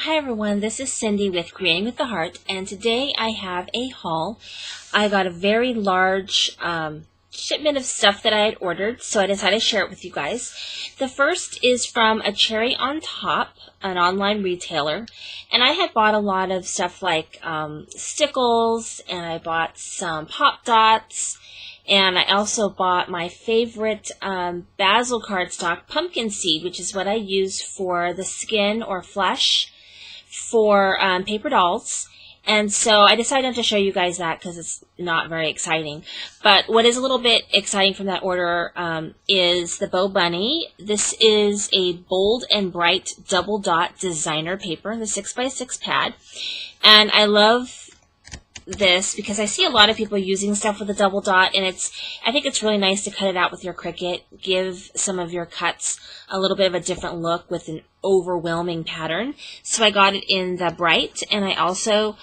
Hi everyone, this is Cindy with Creating with the Heart, and today I have a haul. I got a very large shipment of stuff that I had ordered, so I decided to share it with you guys. The first is from a Cherry on Top, an online retailer, and I had bought a lot of stuff like stickles, and I bought some Pop Dots, and I also bought my favorite basil cardstock pumpkin seed, which is what I use for the skin or flesh for paper dolls. And so I decided not to show you guys that because it's not very exciting. But what is a little bit exciting from that order is the Bow Bunny. This is a bold and bright double dot designer paper, the 6x6 pad. And I love this because I see a lot of people using stuff with a double dot, and I think it's really nice to cut it out with your Cricut, give some of your cuts a little bit of a different look with an overwhelming pattern. So I got it in the bright, and I also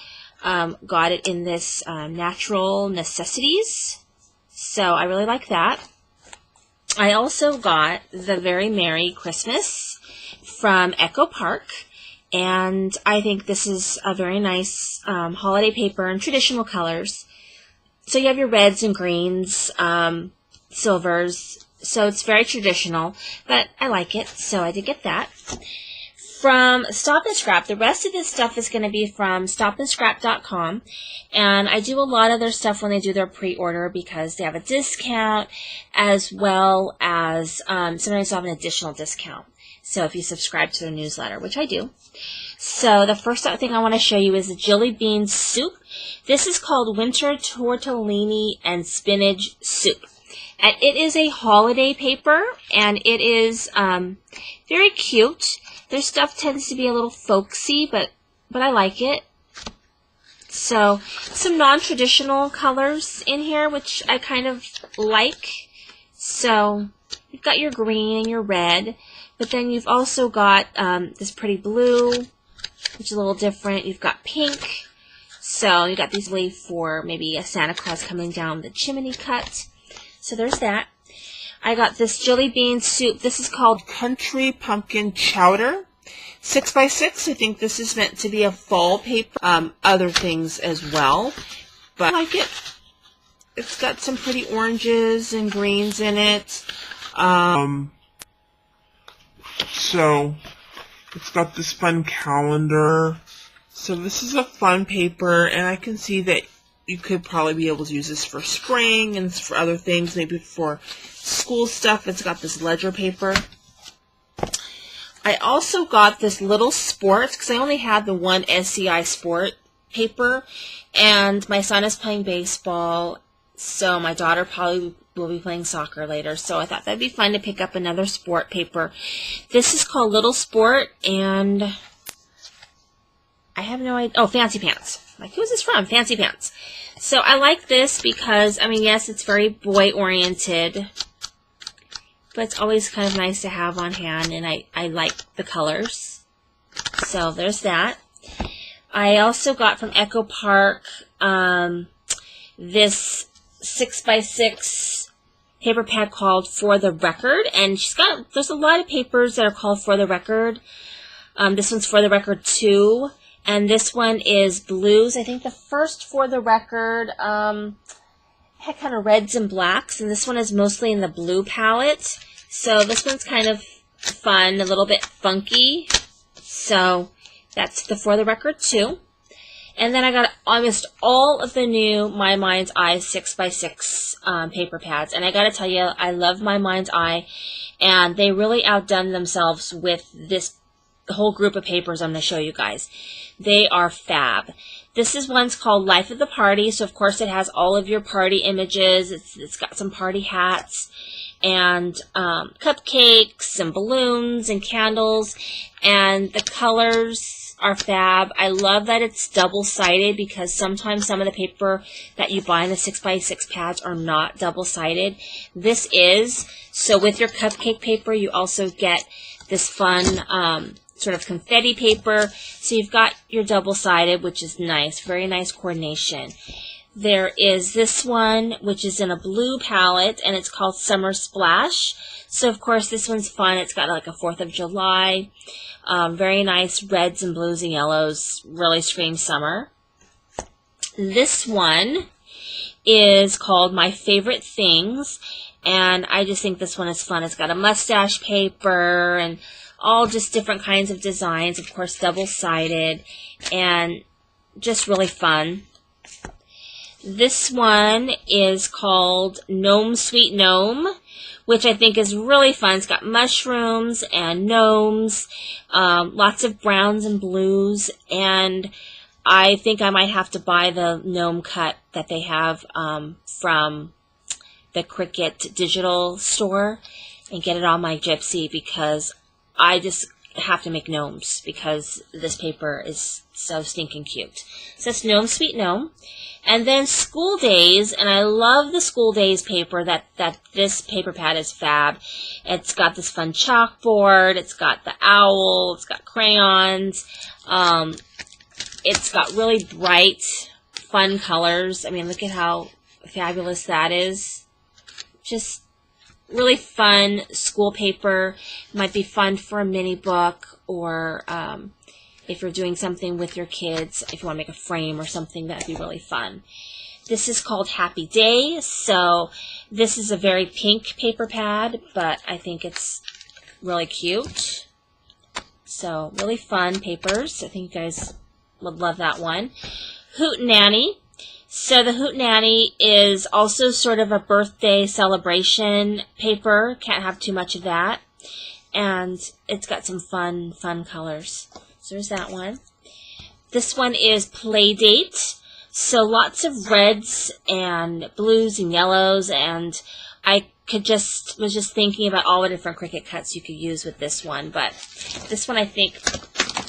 got it in this Natural Necessities. So I really like that. I also got the Very Merry Christmas from Echo Park. And I think this is a very nice holiday paper in traditional colors. So you have your reds and greens, silvers. So it's very traditional, but I like it, so I did get that. From Stop and Scrap, the rest of this stuff is going to be from stopandscrap.com. And I do a lot of their stuff when they do their pre-order because they have a discount, as well as sometimes they have an additional discount. So if you subscribe to their newsletter, which I do. So the first thing I want to show you is the Jelly Bean Soup. This is called Winter Tortellini and Spinach Soup. And it is a holiday paper, and it is very cute. Their stuff tends to be a little folksy, but I like it. So some non-traditional colors in here, which I kind of like. So you've got your green and your red. But then you've also got this pretty blue, which is a little different. You've got pink. So you got these for maybe a Santa Claus coming down the chimney cut. So there's that. I got this Jelly Bean Soup. This is called Country Pumpkin Chowder. 6x6. I think this is meant to be a fall paper. Other things as well. But I like it. It's got some pretty oranges and greens in it. So, it's got this fun calendar. So this is a fun paper, and I can see that you could probably be able to use this for spring and for other things, maybe for school stuff. It's got this ledger paper. I also got this little sports, because I only had the one SCI Sport paper, and my son is playing baseball, so my daughter probably will be playing soccer later, so I thought that'd be fun to pick up another sport paper. This is called Little Sport, and I have no idea. Oh, Fancy Pants. Like, who's this from? Fancy Pants. So I like this because, I mean, yes, it's very boy-oriented, but it's always kind of nice to have on hand, and I like the colors. So there's that. I also got from Echo Park this 6x6 paper pad called For the Record, and there's a lot of papers that are called For the Record. This one's For the Record 2, and this one is blues. I think the first For the Record had kind of reds and blacks, and this one is mostly in the blue palette. So this one's kind of fun, a little bit funky. So that's the For the Record 2. And then I got almost all of the new My Mind's Eye 6x6 paper pads. And I got to tell you, I love My Mind's Eye. And they really outdone themselves with this whole group of papers I'm going to show you guys. They are fab. This is one's called Life of the Party. So, of course, it has all of your party images. It's got some party hats and cupcakes and balloons and candles. And the colors are fab. I love that it's double-sided because sometimes some of the paper that you buy in the 6x6 pads are not double-sided. This is. So with your cupcake paper, you also get this fun sort of confetti paper. So you've got your double-sided, which is nice. Very nice coordination. There is this one, which is in a blue palette, and it's called Summer Splash. So, of course, this one's fun. It's got like a 4th of July. Very nice reds and blues and yellows. Really screams summer. This one is called My Favorite Things, and I just think this one is fun. It's got a mustache paper and all just different kinds of designs, of course double-sided, and just really fun. This one is called Gnome Sweet Gnome, which I think is really fun. It's got mushrooms and gnomes, lots of browns and blues, and I think I might have to buy the gnome cut that they have from the Cricut digital store and get it on my Gypsy, because I just have to make gnomes because this paper is so stinking cute. So it's Gnome Sweet Gnome. And then School Days, and I love the School Days paper. That this paper pad is fab. It's got this fun chalkboard. It's got the owl. It's got crayons. It's got really bright, fun colors. I mean, look at how fabulous that is. Just really fun school paper. Might be fun for a mini book, or if you're doing something with your kids, if you want to make a frame or something, that'd be really fun. This is called Happy Day. So this is a very pink paper pad, but I think it's really cute. So really fun papers. I think you guys would love that one. Hoot Nanny. So the Hoot Nanny is also sort of a birthday celebration paper. Can't have too much of that. And it's got some fun colors. So there's that one. This one is Playdate. So lots of reds and blues and yellows, and I was just thinking about all the different Cricut cuts you could use with this one, but this one I think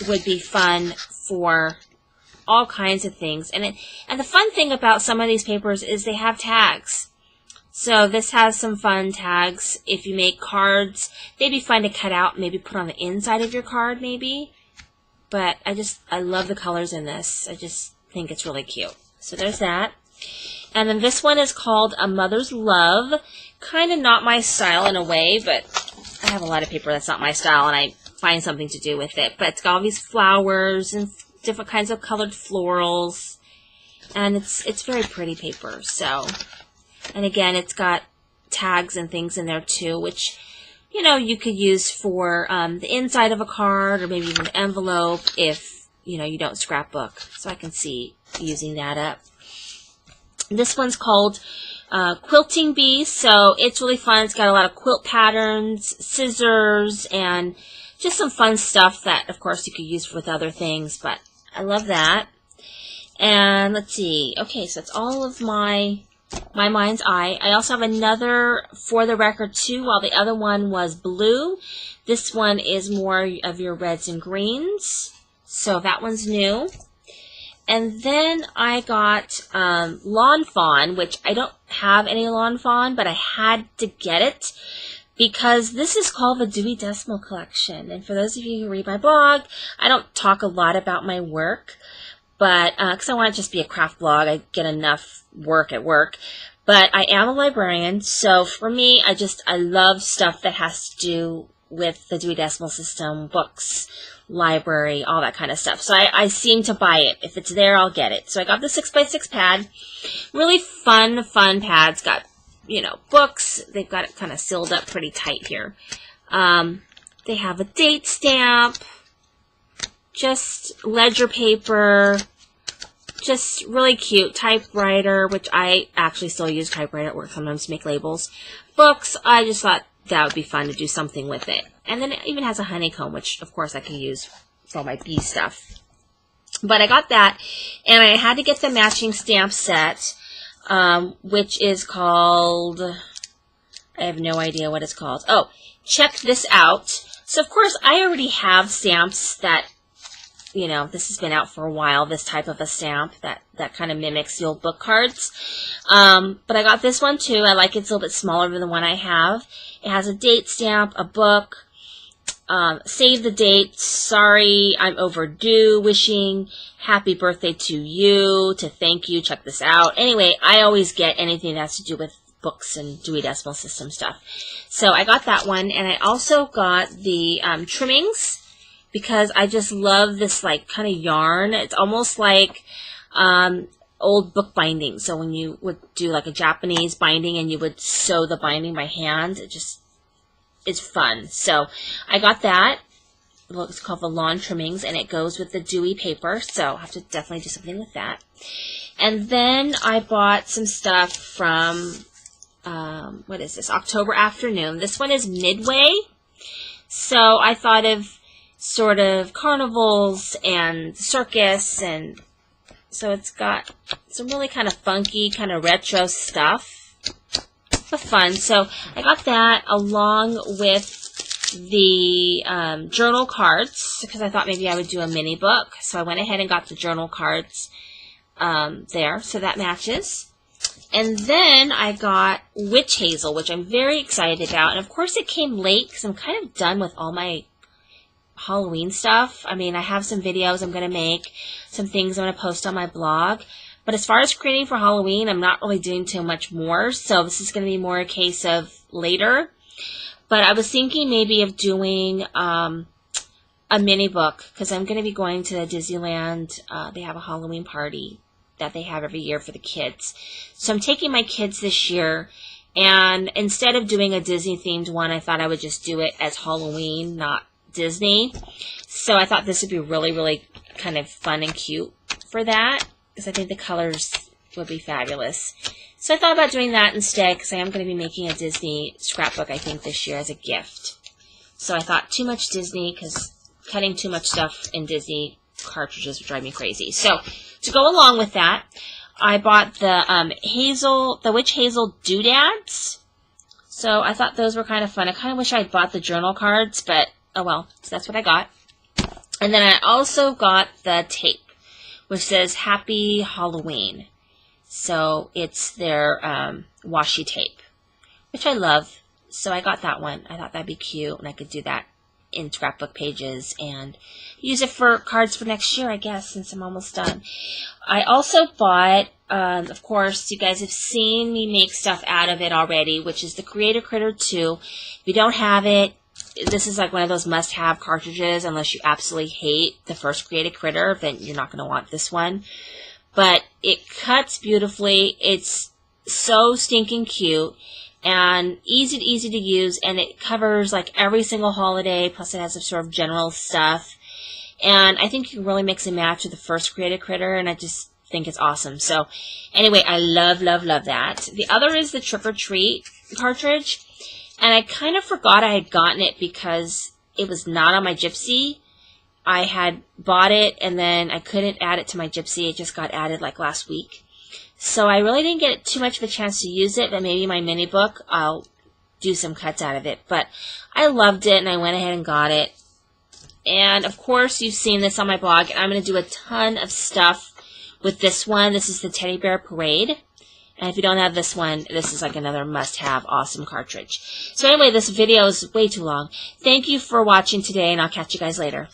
would be fun for all kinds of things. And the fun thing about some of these papers is they have tags. So this has some fun tags. If you make cards, they'd be fun to cut out, maybe put on the inside of your card maybe. But I love the colors in this. I just think it's really cute. So there's that. And then this one is called A Mother's Love. Kind of not my style in a way, but I have a lot of paper that's not my style, and I find something to do with it. But it's got all these flowers and different kinds of colored florals, and it's very pretty paper. So, and again, it's got tags and things in there too, which, you know, you could use for the inside of a card, or maybe even an envelope if, you know, you don't scrapbook. So I can see using that up. This one's called Quilting Bee. So it's really fun. It's got a lot of quilt patterns, scissors, and just some fun stuff that, of course, you could use with other things. But I love that. And let's see. Okay, so it's all of my mind's eye. I also have another For the Record too, while the other one was blue. This one is more of your reds and greens. So that one's new. And then I got Lawn Fawn, which I don't have any Lawn Fawn, but I had to get it because this is called the Dewey Decimal Collection. And for those of you who read my blog, I don't talk a lot about my work, but because I want to just be a craft blog, I get enough work at work. But I am a librarian, so for me, I love stuff that has to do with the Dewey Decimal System, books, library, all that kind of stuff. So I seem to buy it. If it's there, I'll get it. So I got the 6x6 pad. Really fun pads. Got, you know, books. They've got it kind of sealed up pretty tight here. They have a date stamp, just ledger paper, just really cute. Typewriter, which I actually still use typewriter at work sometimes to make labels. Books, I just thought that would be fun to do something with it. And then it even has a honeycomb, which of course I can use for all my bee stuff. But I got that, and I had to get the matching stamp set, which is called, I have no idea what it's called. Oh, Check This Out. So of course I already have stamps that, you know, this has been out for a while, this type of a stamp that kind of mimics the old book cards. But I got this one too. I like it's a little bit smaller than the one I have. It has a date stamp, a book, save the date, sorry, I'm overdue, wishing happy birthday to you, to thank you, check this out. Anyway, I always get anything that has to do with books and Dewey Decimal System stuff. So I got that one, and I also got the trimmings, because I just love this like kind of yarn. It's almost like old book binding. So when you would do like a Japanese binding and you would sew the binding by hand, it's fun. So I got that. It's called the Lawn Trimmings, and it goes with the Dewey paper, so I'll have to definitely do something with that. And then I bought some stuff from, what is this, October Afternoon. This one is Midway. So I thought of sort of carnivals and circus, and so it's got some really kind of funky, kind of retro stuff. But fun. So I got that along with the journal cards, because I thought maybe I would do a mini book. So I went ahead and got the journal cards there, so that matches. And then I got Witch Hazel, which I'm very excited about. And of course it came late because I'm kind of done with all my Halloween stuff. I mean, I have some videos I'm going to make, some things I'm going to post on my blog. But as far as creating for Halloween, I'm not really doing too much more. So this is going to be more a case of later. But I was thinking maybe of doing a mini book, because I'm going to be going to Disneyland. They have a Halloween party that they have every year for the kids. So I'm taking my kids this year, and instead of doing a Disney-themed one, I thought I would just do it as Halloween, not Disney. So I thought this would be really, really kind of fun and cute for that, because I think the colors would be fabulous. So I thought about doing that instead, because I am going to be making a Disney scrapbook, I think, this year as a gift. So I thought too much Disney, because cutting too much stuff in Disney cartridges would drive me crazy. So to go along with that, I bought the Witch Hazel doodads. So I thought those were kind of fun. I kind of wish I had bought the journal cards, but oh well, so that's what I got. And then I also got the tape, which says Happy Halloween. So it's their washi tape, which I love. So I got that one. I thought that'd be cute, and I could do that in scrapbook pages and use it for cards for next year, I guess, since I'm almost done. I also bought, of course, you guys have seen me make stuff out of it already, which is the Creator Critter 2. If you don't have it, this is like one of those must-have cartridges. Unless you absolutely hate the first Creator Critter, then you're not going to want this one. But it cuts beautifully. It's so stinking cute and easy to use, and it covers like every single holiday, plus it has some sort of general stuff. And I think you can really mix and match with the first Creator Critter, and I just think it's awesome. So anyway, I love that. The other is the Trick or Treat cartridge, and I kind of forgot I had gotten it because it was not on my Gypsy. I had bought it, and then I couldn't add it to my Gypsy. It just got added like last week. So I really didn't get too much of a chance to use it, but maybe my mini book, I'll do some cuts out of it. But I loved it, and I went ahead and got it. And of course, you've seen this on my blog, and I'm going to do a ton of stuff with this one. This is the Teddy Bear Parade. And if you don't have this one, this is like another must-have awesome cartridge. So anyway, this video is way too long. Thank you for watching today, and I'll catch you guys later.